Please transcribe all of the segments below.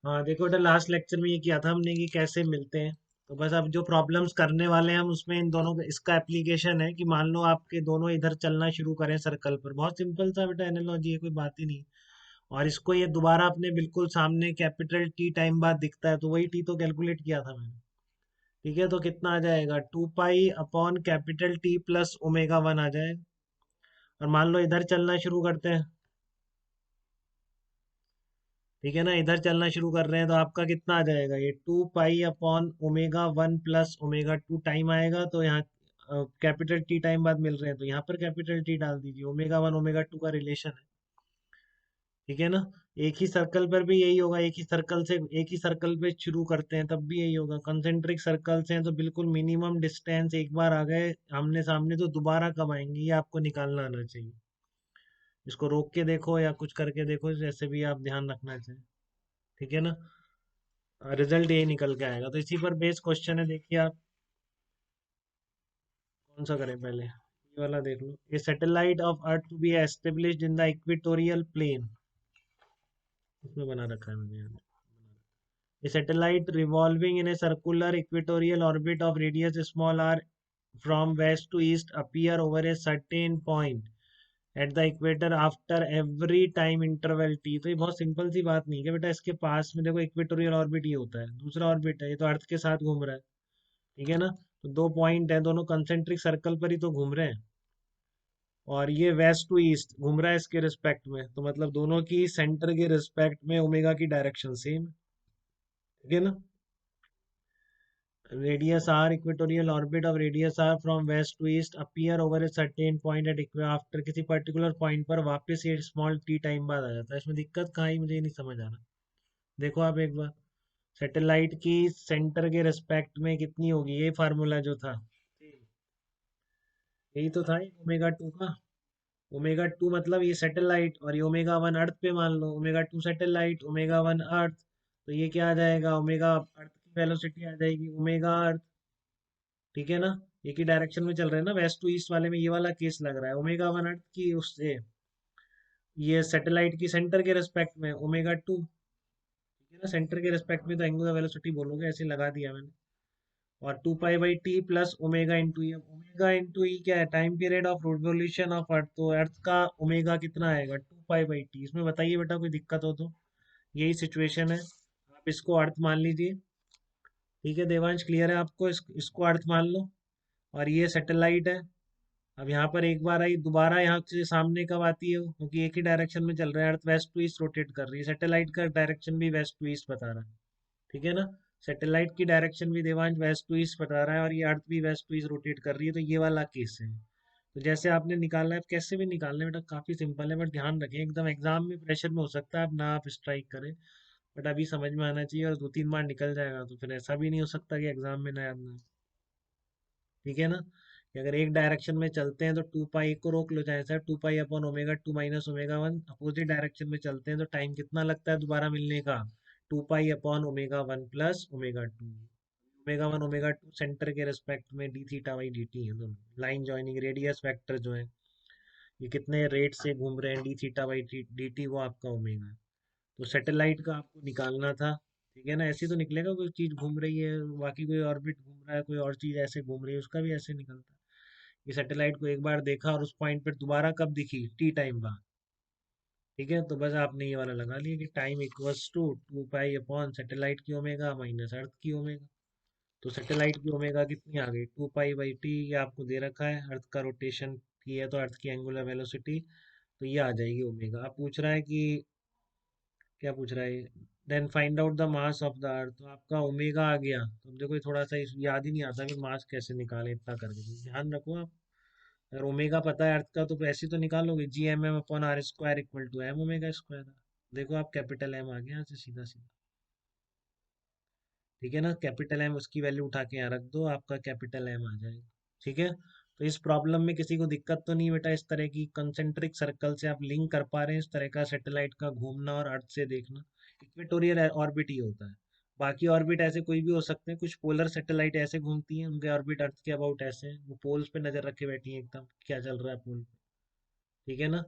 हाँ देखो बेटा, लास्ट लेक्चर में ये किया था हमने कि कैसे मिलते हैं। तो बस अब जो प्रॉब्लम्स करने वाले हैं हम उसमें इन दोनों का इसका एप्लीकेशन है कि मान लो आपके दोनों इधर चलना शुरू करें सर्कल पर। बहुत सिंपल सा बेटा एनालॉजी है, कोई बात ही नहीं। और इसको ये दोबारा अपने बिल्कुल सामने कैपिटल टी टाइम बाद दिखता है, तो वही टी तो कैलकुलेट किया था मैंने। ठीक है, तो कितना आ जाएगा, 2 pi upon capital T plus omega one आ जाएगा। और मान लो इधर चलना शुरू करते हैं। ठीक है ना, इधर चलना शुरू कर रहे हैं तो आपका कितना आ जाएगा, ये 2 pi upon omega one plus omega two time आएगा। तो यहाँ कैपिटल टी टाइम बाद मिल रहे हैं, तो यहाँ पर कैपिटल टी डाल दीजिए। ओमेगा वन ओमेगा टू का रिलेशन है। ठीक है ना। एक ही सर्कल पर भी यही होगा, एक ही सर्कल से एक ही सर्कल पे शुरू करते हैं तब भी यही होगा। कंसेंट्रिक सर्कल्स हैं तो बिल्कुल मिनिमम डिस्टेंस एक बार आ गए आमने सामने तो दोबारा कब आएंगे ये आपको निकालना आना चाहिए। इसको रोक के देखो या कुछ करके देखो, जैसे भी आप ध्यान रखना चाहिए। ठीक है ना। रिजल्ट यही निकल के आएगा। तो इसी पर बेस क्वेश्चन है, देखिए आप कौन सा करें पहले। ये वाला देख लो, a satellite of earth to be established in the equatorial plane. इसमें बना रखा है मैंने यहाँ। A satellite revolving in a circular equatorial orbit of radius small r from west to east appear over a certain point at the equator after every time interval t। तो ये बहुत simple सी बात नहीं है बेटा, इसके पास में देखो इक्वेटोरियल ऑर्बिट ये होता है, दूसरा ऑर्बिट है, ये तो अर्थ के साथ घूम रहा है। ठीक है ना। तो दो पॉइंट है, दोनों कंसेंट्रिक सर्कल पर ही तो घूम रहे हैं। और ये वेस्ट टू ईस्ट घूम रहा है इसके रिस्पेक्ट में, तो मतलब दोनों की सेंटर के रिस्पेक्ट में ओमेगा की डायरेक्शन सेम। ठीक है ना। Radius r equatorial orbit of radius r from west to east appear over a certain point at after किसी पर्टिकुलर पॉइंट पर वापस ये स्मॉल टी टाइम बाद आ जाता है। इसमें दिक्कत कहाँ आई मुझे ये नहीं समझ आ रहा। देखो आप एक बार, सैटेलाइट की सेंटर के रिस्पेक्ट में कितनी होगी, ये फार्मूला जो था यही तो था ओमेगा टू का। ओमेगा टू मतलब ये सैटेलाइट, और ये ओमेगा वन अर्थ पे मान लो, omega two satellite omega one earth. तो ये क्या आ जाएगा, ओमेगा अर्थ की वेलोसिटी आ जाएगी ओमेगा अर्थ। ठीक है ना। एक ही डायरेक्शन में चल रहे हैं ना, वेस्ट टू ईस्ट वाले में ये वाला केस लग रहा है। ओमेगा वन अर्थ की उससे ये सैटेलाइट की सेंटर के रिस्पेक्ट में ओमेगा टू। ठीक है ना, सेंटर के रिस्पेक्ट में तो एंगुलर वेलोसिटी बोलोगे, ऐसे लगा दिया मैंने। और 2 pi by T plus omega into E. Omega into E क्या है, time period of revolution of earth. तो अर्थ का ओमेगा कितना आएगा, 2 पाई बाई टी। इसमें बताइए बेटा कोई दिक्कत हो तो। यही सिचुएशन है, आप इसको अर्थ मान लीजिए। ठीक है देवांश, क्लियर है आपको, इसको अर्थ मान लो। और ये सैटेलाइट है। अब यहाँ पर एक बार आई, दोबारा यहाँ से सामने कब आती है क्योंकि एक ही डायरेक्शन में चल रहा है, अर्थ वेस्ट टू ईस्ट रोटेट कर रही है, सैटेलाइट का डायरेक्शन भी वेस्ट टू ईस्ट बता रहा है। ठीक है ना। सैटेलाइट की डायरेक्शन भी देवांश वेस्ट टू ईस्ट बता रहा है, और ये अर्थ भी वेस्ट टू ईस्ट रोटेट कर रही है, तो ये वाला केस है। तो जैसे आपने निकालना है, आप कैसे भी निकालना है बेटा, काफी सिंपल है, बट ध्यान रखें एकदम एग्जाम में प्रेशर में हो सकता है आप ना आप स्ट्राइक करें। बट अभी समझ में आना चाहिए, और 2-3 बार निकल जाएगा तो फिर ऐसा भी नहीं हो सकता कि एग्जाम में ना याद ना आए। ठीक है ना। कि अगर एक डायरेक्शन में चलते हैं तो 2 पाई को रोक लो, चाहे sir 2 pi upon omega two minus omega one. Opposite direction में चलते हैं तो टाइम कितना लगता है दोबारा मिलने का, 2 pi upon omega one plus omega two. Omega one omega two centre के रिस्पेक्ट में d theta by d t है दोनों। लाइन जॉइनिंग रेडियस वेक्टर जो है, ये कितने रेट से घूम रहे हैं D theta by d T, वो आपका ओमेगा है। तो सैटेलाइट का आपको निकालना था। ठीक है ना, ऐसे ही तो निकलेगा, कोई चीज घूम रही है बाकी कोई ऑर्बिट घूम रहा है, कोई और चीज ऐसे घूम रही है, उसका भी ऐसे निकलता है। ये सैटेलाइट को एक बार देखा और उस पॉइंट पर दोबारा कब दिखी, टी टाइम बाद। ठीक है, तो बस आपने ये वाला लगा लिया कि time equals to 2 pi upon satellite की ओमेगा माइनस अर्थ की ओमेगा। तो सैटेलाइट की ओमेगा कितनी आ गई, 2 पाई बाई टी, ये आपको दे रखा है। अर्थ का रोटेशन की है तो अर्थ की एंगुलर वेलोसिटी, तो ये आ जाएगी ओमेगा। अब पूछ रहा है कि, क्या पूछ रहा है, then find out the mass of the earth. तो आपका ओमेगा आ गया, तो अब देखो ये थोड़ा सा याद ही नहीं आता कि मास कैसे निकालें इतना करके, तो ध्यान रखो आप। अगर ओमेगा पता है अर्थ का तो ऐसे ही तो निकालोगे, Gmm/r² equal to m omega square. देखो आप कैपिटल एम आ गया यहाँ से सीधा सीधा। ठीक है ना, कैपिटल एम उसकी वैल्यू उठा के यहाँ रख दो, आपका कैपिटल एम आ जाएगा। ठीक है। तो इस प्रॉब्लम में किसी को दिक्कत तो नहीं बेटा, इस तरह की कंसेंट्रिक सर्कल से आप लिंक कर पा रहे हैं, इस तरह का सैटेलाइट का घूमना और अर्थ से देखना। इक्वेटोरियल ऑर्बिट ही होता है। बाकी ऑर्बिट ऐसे कोई भी हो सकते हैं, कुछ पोलर सैटेलाइट ऐसे घूमती हैं, उनके ऑर्बिट अर्थ के अबाउट ऐसे हैं, वो पोल्स पे नजर रखे बैठी हैं एकदम क्या चल रहा है पोल पे। ठीक है ना।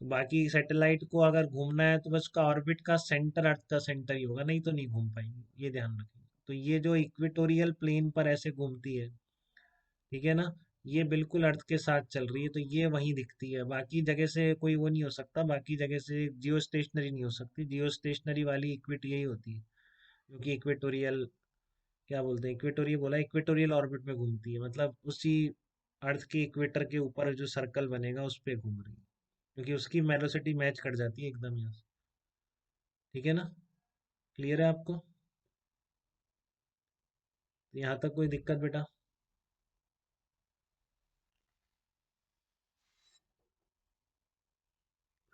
तो बाकी सैटेलाइट को अगर घूमना है तो बस उसका ऑर्बिट का सेंटर अर्थ का सेंटर ही होगा, नहीं तो नहीं घूम पाएंगे, ये ध्यान रखें। तो ये जो इक्वेटोरियल प्लेन पर ऐसे घूमती है, ठीक है ना, ये बिल्कुल अर्थ के साथ चल रही है, तो ये वहीं दिखती है, बाकी जगह से कोई वो नहीं हो सकता, बाकी जगह से जियो स्टेशनरी नहीं हो सकती, जियो स्टेशनरी वाली इक्विट यही होती है, क्योंकि इक्वेटोरियल, क्या बोलते हैं, इक्वेटोरियल बोला, इक्वेटोरियल ऑर्बिट में घूमती है, मतलब उसी अर्थ के इक्वेटर के ऊपर जो सर्कल बनेगा उस पे घूम रही है, क्योंकि उसकी वेलोसिटी मैच कर जाती है एकदम यहाँ से। ठीक है ना, क्लियर है आपको? तो यहाँ तक कोई दिक्कत बेटा?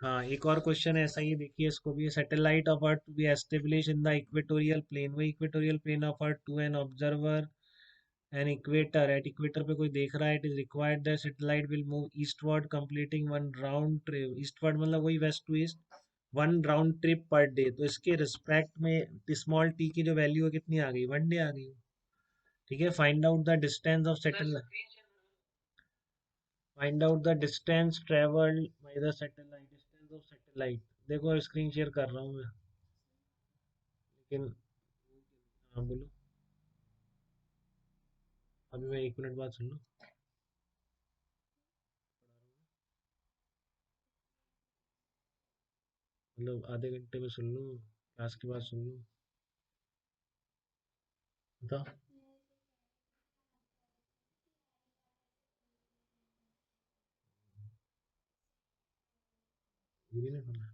हाँ, एक और क्वेश्चन है ऐसा ही, देखिए इसको भी, satellite of earth to be established in the equatorial plane, वो equatorial plane of earth to an observer an equator, at equator पे कोई देख रहा है, it is required that satellite will move eastward completing one round trip, eastward मतलब वही west to east, one round trip per day, तो इसके respect में स्मॉल टी की जो वैल्यू है कितनी आ गई, 1 डे आ गई। ठीक है, find out the distance of satellite, find out the distance travelled by the satellite, distance of satellite, देखो स्क्रीन शेयर कर रहा हूँ मैं, लेकिन, हाँ बोलो, अभी मैं 1 मिनट बाद सुन लो, मतलब आधे घंटे में सुन लो, क्लास के बाद सुन लो, बताओ। ये नहीं पढ़ा?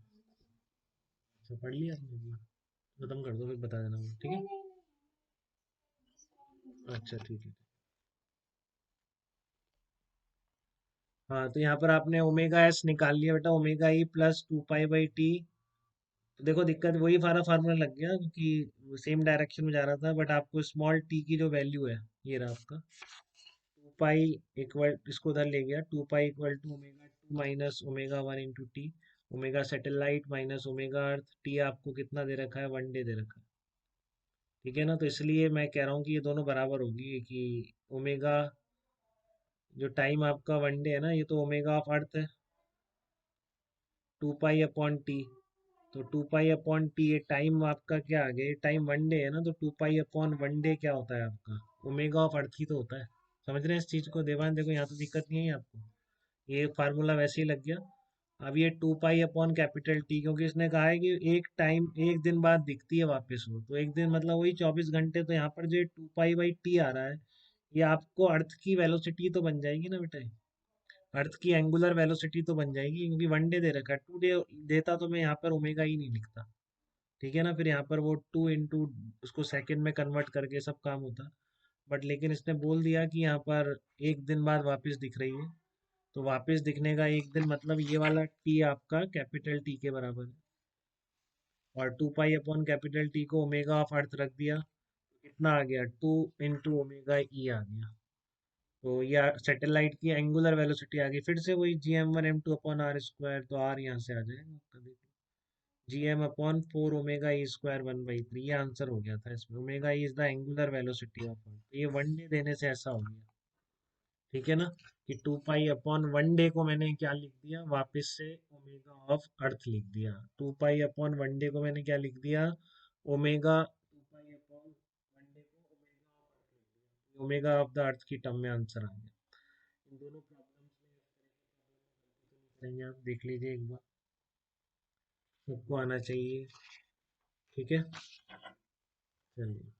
अच्छा, पढ़ लिया आपने भी? खत्म कर दो फिर बता देना मुझे, ठीक है? अच्छा ठीक है। हाँ, तो यहाँ पर आपने ओमेगा एस निकाल लिया बेटा, omega E plus 2 pi by T, तो देखो दिक्कत वही सारा फार्मूला लग गया, क्योंकि सेम डायरेक्शन में जा रहा था, बट आपको स्मॉल टी की जो वैल्यू है, ये रहा आपका 2 पाई इक्वल, इसको उधर ले गया, 2 pi equal to omega 2 minus omega 1 into t, omega satellite minus omega earth, t आपको कितना दे रखा है, 1 डे दे रखा है। ठीक है ना, तो इसलिए मैं कह रहा हूँ कि ये दोनों बराबर होगी, कि ओमेगा, जो टाइम आपका 1 डे है ना, ये तो ओमेगा ऑफ अर्थ है, 2 पाई अपॉन टी, तो 2 पाई अपॉन टी, ये टाइम आपका क्या आ गया, ये टाइम 1 डे है ना, तो 2 पाई अपॉन 1 डे क्या होता है आपका, ओमेगा ऑफ अर्थ ही तो होता है। समझ रहे हैं इस चीज़ को देवान? देखो यहाँ तो दिक्कत नहीं है आपको, ये फार्मूला वैसे ही लग गया। अब ये 2 पाई अपॉन कैपिटल टी, क्योंकि इसने कहा है कि एक टाइम, एक दिन बाद दिखती है वापस वो, तो एक दिन मतलब वही 24 घंटे, तो यहाँ पर जो 2 पाई बाई टी आ रहा है, ये आपको अर्थ की वेलोसिटी तो बन जाएगी ना बेटा, अर्थ की एंगुलर वेलोसिटी तो बन जाएगी, क्योंकि 1 डे दे रखा है, 2 डे देता तो मैं यहाँ पर ओमेगा ही नहीं लिखता। ठीक है ना, फिर यहाँ पर वो 2 इंटू उसको सेकंड में कन्वर्ट करके सब काम होता, बट लेकिन इसने बोल दिया कि यहाँ पर एक दिन बाद वापस दिख रही है, तो वापस दिखने का एक दिन मतलब ये वाला टी आपका कैपिटल टी के बराबर है, और 2 पाई अपॉन कैपिटल टी को ओमेगा ऑफ अर्थ रख दिया, कितना आ गया, 2 इंटू ओमेगा ई आ गया, तो ये सैटेलाइट की एंगुलर वेलोसिटी आ गई, फिर से वही Gm1m2/r², तो आर यहाँ से आ जाएगा आपका, देखो, Gm/4 ओमेगा ई² 1/3, ये आंसर हो गया था इसमें, omega E is the angular velocity of earth, तो ये 1 डे देने से ऐसा हो गया। ठीक है ना, कि 2 पाई अपॉन 1 डे को मैंने क्या लिख दिया, वापस से ओमेगा ऑफ अर्थ लिख दिया, 2 पाई अपॉन 1 डे को मैंने क्या लिख दिया, ओमेगा, 2 पाई अपॉन 1 डे को ओमेगा ऑफ अर्थ लिख दिया, ओमेगा ऑफ द अर्थ की टर्म में आंसर आ गया। इन दोनों प्रॉब्लम्स में इस तरह की प्रॉब्लम करेंगे, आप देख लीजिए एक बार, सबको आना चाहिए। ठीक है, चलिए,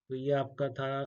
तो ये आपका था